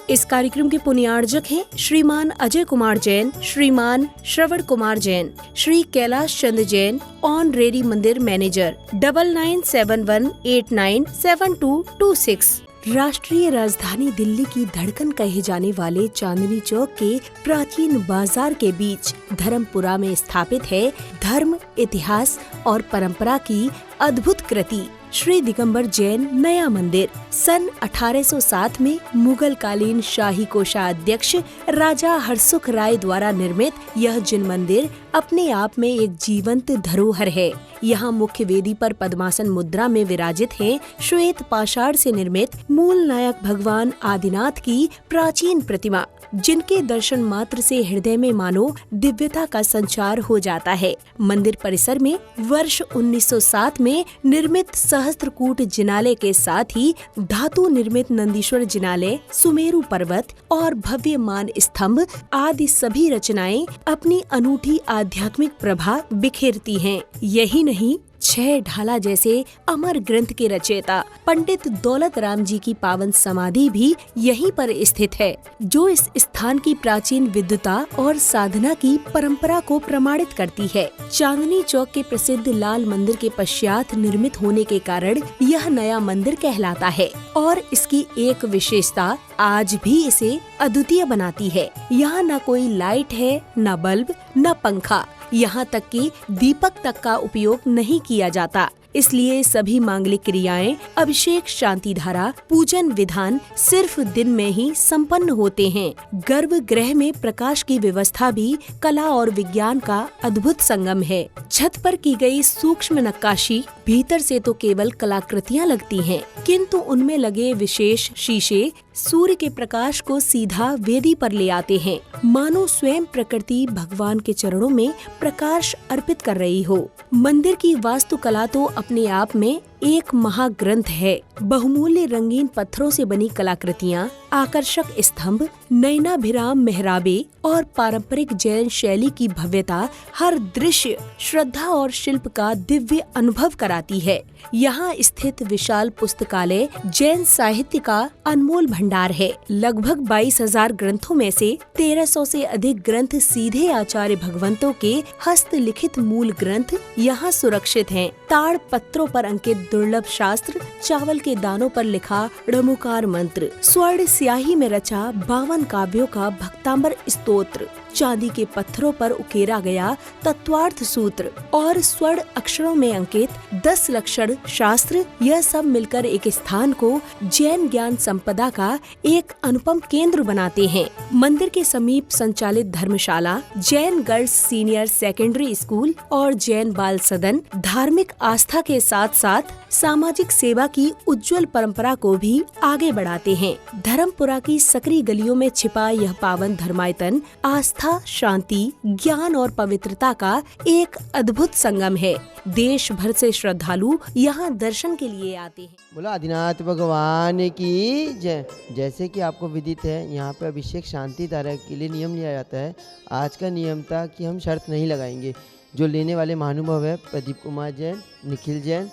इस कार्यक्रम के पुण्यार्जक हैं श्रीमान अजय कुमार जैन, श्रीमान श्रवण कुमार जैन, श्री कैलाश चंद्र जैन, ऑनरेरी मंदिर मैनेजर, 9971897226। राष्ट्रीय राजधानी दिल्ली की धड़कन कहे जाने वाले चांदनी चौक के प्राचीन बाजार के बीच धर्मपुरा में स्थापित है धर्म, इतिहास और परंपरा की अद्भुत कृति श्री दिगंबर जैन नया मंदिर। सन 1807 में मुगल कालीन शाही कोषाध्यक्ष राजा हरसुख राय द्वारा निर्मित यह जिन मंदिर अपने आप में एक जीवंत धरोहर है। यहाँ मुख्य वेदी पर पद्मासन मुद्रा में विराजित हैं श्वेत पाषाण से निर्मित मूल नायक भगवान आदिनाथ की प्राचीन प्रतिमा, जिनके दर्शन मात्र से हृदय में मानो दिव्यता का संचार हो जाता है। मंदिर परिसर में वर्ष 1907 में निर्मित सहस्त्रकूट जिनालय के साथ ही धातु निर्मित नंदीश्वर जिनालय, सुमेरु पर्वत और भव्य मान स्तंभ आदि सभी रचनाएं अपनी अनूठी आध्यात्मिक प्रभा बिखेरती हैं। यही नहीं, 6 ढाला जैसे अमर ग्रंथ के रचयिता पंडित दौलत राम जी की पावन समाधि भी यहीं पर स्थित है, जो इस स्थान की प्राचीन विद्वता और साधना की परंपरा को प्रमाणित करती है। चांदनी चौक के प्रसिद्ध लाल मंदिर के पश्चात निर्मित होने के कारण यह नया मंदिर कहलाता है और इसकी एक विशेषता आज भी इसे अद्वितीय बनाती है। यहाँ न कोई लाइट है, न बल्ब, न पंखा, यहाँ तक कि दीपक तक का उपयोग नहीं किया जाता। इसलिए सभी मांगलिक क्रियाएं, अभिषेक, शांति धारा, पूजन विधान सिर्फ दिन में ही संपन्न होते हैं। गर्भगृह में प्रकाश की व्यवस्था भी कला और विज्ञान का अद्भुत संगम है। छत पर की गई सूक्ष्म नक्काशी भीतर से तो केवल कलाकृतियां लगती हैं, किंतु उनमें लगे विशेष शीशे सूर्य के प्रकाश को सीधा वेदी पर ले आते हैं, मानो स्वयं प्रकृति भगवान के चरणों में प्रकाश अर्पित कर रही हो। मंदिर की वास्तुकला तो अपने आप में एक महाग्रंथ है। बहुमूल्य रंगीन पत्थरों से बनी कलाकृतियाँ, आकर्षक स्तंभ, नयनाभिराम मेहराबे और पारंपरिक जैन शैली की भव्यता हर दृश्य श्रद्धा और शिल्प का दिव्य अनुभव कराती है। यहाँ स्थित विशाल पुस्तकालय जैन साहित्य का अनमोल भंडार है। लगभग 22,000 ग्रंथों में से 1300 से अधिक ग्रंथ सीधे आचार्य भगवंतों के हस्तलिखित मूल ग्रंथ यहाँ सुरक्षित हैं। ताड़ पत्रों पर अंकित दुर्लभ शास्त्र, चावल के दानों पर लिखा णमुकार मंत्र, स्वर्ण स्याही में रचा 52 काव्यों का भक्तांबर स्तोत्र, चांदी के पत्थरों पर उकेरा गया तत्वार्थ सूत्र और स्वर्ण अक्षरों में अंकित 10 लक्षण शास्त्र, यह सब मिलकर एक स्थान को जैन ज्ञान संपदा का एक अनुपम केंद्र बनाते हैं। मंदिर के समीप संचालित धर्मशाला, Jain girls senior secondary school और जैन बाल सदन धार्मिक आस्था के साथ साथ सामाजिक सेवा की उज्जवल परंपरा को भी आगे बढ़ाते हैं। धर्मपुरा की सकरी गलियों में छिपा यह पावन धर्मायतन आस्था, शांति, ज्ञान और पवित्रता का एक अद्भुत संगम है। देश भर से श्रद्धालु यहाँ दर्शन के लिए आते हैं। बोला आदिनाथ भगवान की जय। जैसे कि आपको विदित है, यहाँ पे अभिषेक शांति धारा के लिए नियम लिया जाता है। आज का नियम था कि हम शर्त नहीं लगाएंगे। जो लेने वाले महानुभाव है प्रदीप कुमार जैन, निखिल जैन,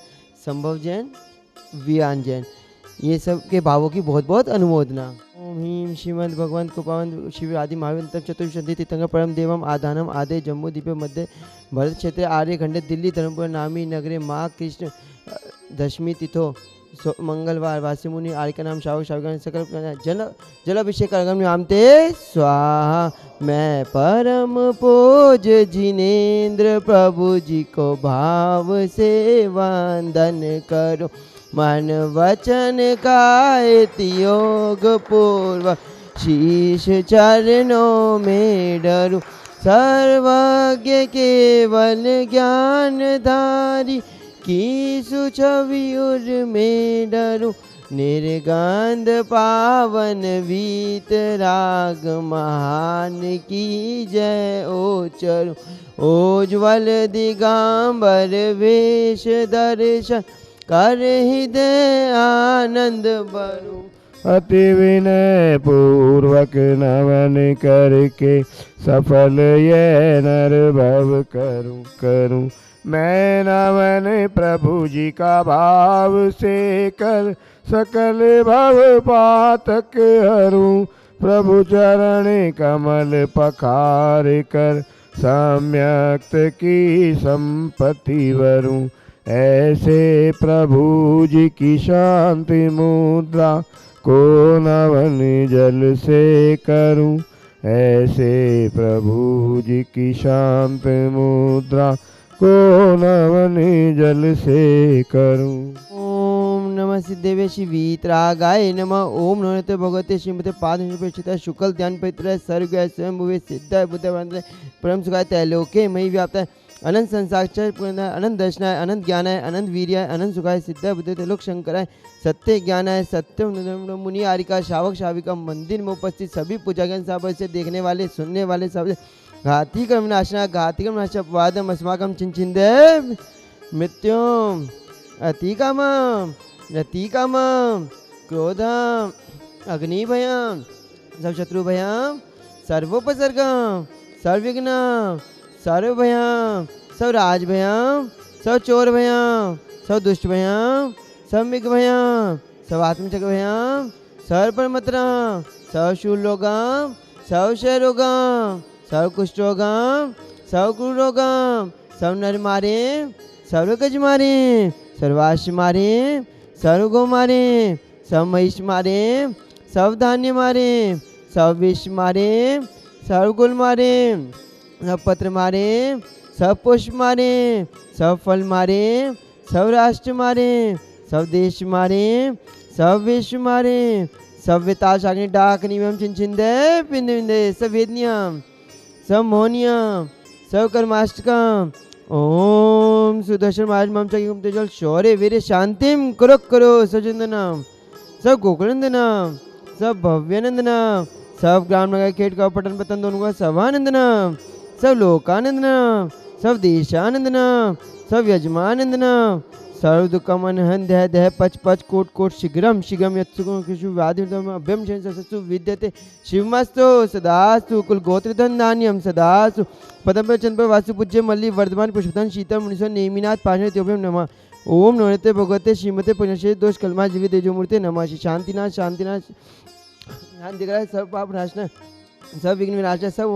संभव जैन, वियान जैन, ये सब के भावों की बहुत बहुत अनुमोदना। ओम ह्रीं श्रीमद् भगवंत कृपावंत शिव आदि महावीर चतुर्शंति तीर्थंकर परम देवम आधानम आदे जम्मू द्वीप मध्य भरत क्षेत्र आर्य खंड दिल्ली धर्मपुर नामी नगरे माँ कृष्ण दशमी तिथो मंगलवार वासी मुनि आर्य का नाम शावक शावक सकल जल अभिषेक अर्घम नामते स्वाहा। मैं परम पूज जिनेन्द्र प्रभु जी को भाव से वंदन करो, मन वचन कायित योग पूर्वक शीश चरणों में डरूं। सर्वज्ञ केवल ज्ञानधारी की सुछवि उर में डरूं। निर्गंध पावन वीत राग महान की जय ओचरूं। उज्ज्वल दिगंबर वेश दर्शन कर हृदय आनंद भरूं। अति विनय पूर्वक नमन करके सफल ये नर भव करूं। मैं नमन प्रभु जी का भाव से कर सकल भव पातक हरूं। प्रभु चरण कमल पखार कर सम्यक्त की संपत्ति वरूं। ऐसे प्रभु जी की शांति मुद्रा को नवन जल से करूं। ऐसे प्रभु जी की शांत मुद्रा को नवन जल से करूं। ओम नमः सिद्धेवे वीतरागाय नमः। ओम नमो भगवते श्रीमते पाद शुक्ल ध्यान पवित्र सर्ग स्वयं भुवे सिद्ध बुद्ध परम सुखाय त्रैलोके मई व्याप्त अनंत संसाक्षर अनंत दर्शनाय अनंत ज्ञानाय अनंत वीर्याय अनंत सुखाय सिद्ध बुद्ध लोक शंकराय सत्य ज्ञानाय सत्य मुनि आरिका शावक शाविका मंदिर में उपस्थित सभी पूजागण सब से देखने वाले सुनने वाले सब घाती कर्म नाशना घाती कर्म नाश अपवादम अस्माकम चिंचिंदे मृत्युम अतिकामम रतिकामम क्रोधम अग्निभयम सब शत्रुभयम सर्वोपसर्गम सर्वविघ्नम सर्वभयम सब राजभयम सब चोर भयम सब दुष्ट भयम सब मिग भयम सब आत्मचक भयम सर्व परमत्रम सब शूलोगम सब क्षयरोगम सब कुष्ठरोगम सब कुरोगम सब नर मारे सर्व गज मारे सर्वाश मारे सर्व गो मारे सब महिष मारे सब धान्य मारे सब विष मारे सब गुल मारे सब पत्र मारे सब पुष्प मारे सब फल मारे सब राष्ट्र मारे सब देश मारे सब विश्व मारे सब विताश अग्नि डाक नियम चिंचिंदे पिंड विंदे सब वेदनियम सब मोहनियम सब कर्माष्टकम। ओम सुदर्शन महाराज मम चकिम तेजल शौर्य वीर शांतिम करो करो सजंदनम सब गोकुलंदनम सब भव्यानंदनम सब ग्राम नगर खेट का पटन पतन दोनों का सभानंदनम सब लोकानंदनम सब देशानंदनम सब यजमानंदनम सर्व दुखमन हन दह दह पच पच कोट कोट शीघ्रम शीघ्रम यत्सुगम कृषु व्याधिम अभ्यम शरण ससु विद्यते शिवमस्तो सदास्तु कुल गोत्रधन धान्यम सदास्तु पदम पर चंद्र पर वासु पूज्य मल्ली वर्धमान पुष्पधन शीतल मुनिसन नेमिनाथ पाषाण त्योभ्यम नमः। ओम नमस्ते भगवते श्रीमते पुण्यश्री दोष कलमा जीवित तेजोमूर्ते नमः। शांतिनाथ शांतिनाथ ध्यान दिख रहा है सब पाप नाशना सब विघ्न विनाश सब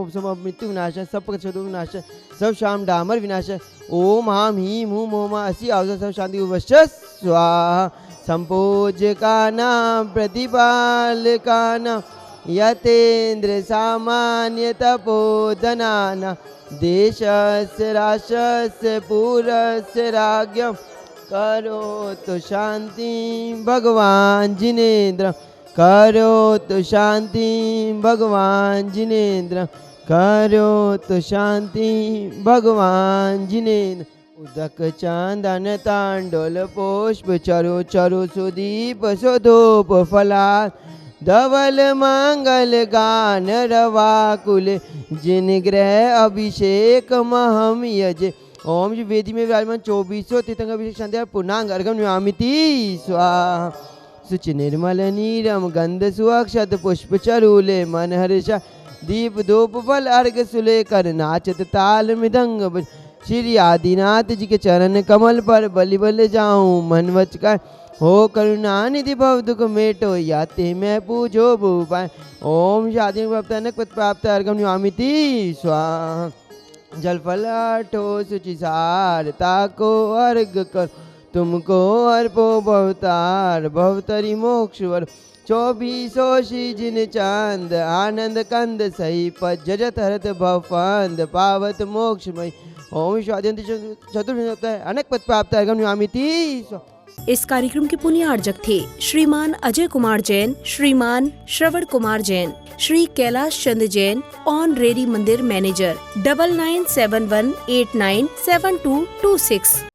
मृत्यु विनाश सब शत्रु विनाश सब शाम डामर विनाश। ओम हाम हीम हूम होमा असी आवजा सब शांति उवश्च स्वाहा। संपूज्य का नाम प्रतिपाल का नाम यतेन्द्र सामान्य तपोधनाना देशस्य राष्ट्रस्य पुरस्य राज्ञम करो तो शांति भगवान जिनेन्द्र करो तो शांति भगवान जिनेन्द्र करो तो शांति भगवान जिनेन्द्र। उदक चांदन तांडोल पुष्प चरु चरु सुदीप सुधूप फला धवल मंगल गान रवाकुल जिन ग्रह अभिषेक महम यज। ओम जी वेदी में विराजमान 2400 तीर्थंकर अभिषेक शांति पूर्णांग अर्घम नियामिति स्वाहा। सुचि निर्मल नीरम गंध सुअक्षत पुष्प चरूले मन हर्षा दीप धूप फल अर्घ सुले कर नाचत ताल मृदंग। श्री आदिनाथ जी के चरण कमल पर बलि बल जाऊं मन वच का हो करुणा निधि भव दुख मेटो याते मैं पूजो भूपाय। ओम शादी प्राप्त पद प्राप्त अर्घम नियामिति स्वाहा। जल फल आठो सुचि सारता को अर्घ कर तुमको अर्पो भवतार भवतरी मोक्ष वर। 2400 जिन चांद आनंद कंद सही पजत हरत भवफंद पावत मोक्षमय। ओम स्वाद्यंत चतुर्थ अनेक पद प्राप्त अर्घम नियामिति। इस कार्यक्रम के पुण्य आर्जक थे श्रीमान अजय कुमार जैन, श्रीमान श्रवण कुमार जैन, श्री कैलाश चंद्र जैन, ऑनरेरी मंदिर मैनेजर। 9971897226।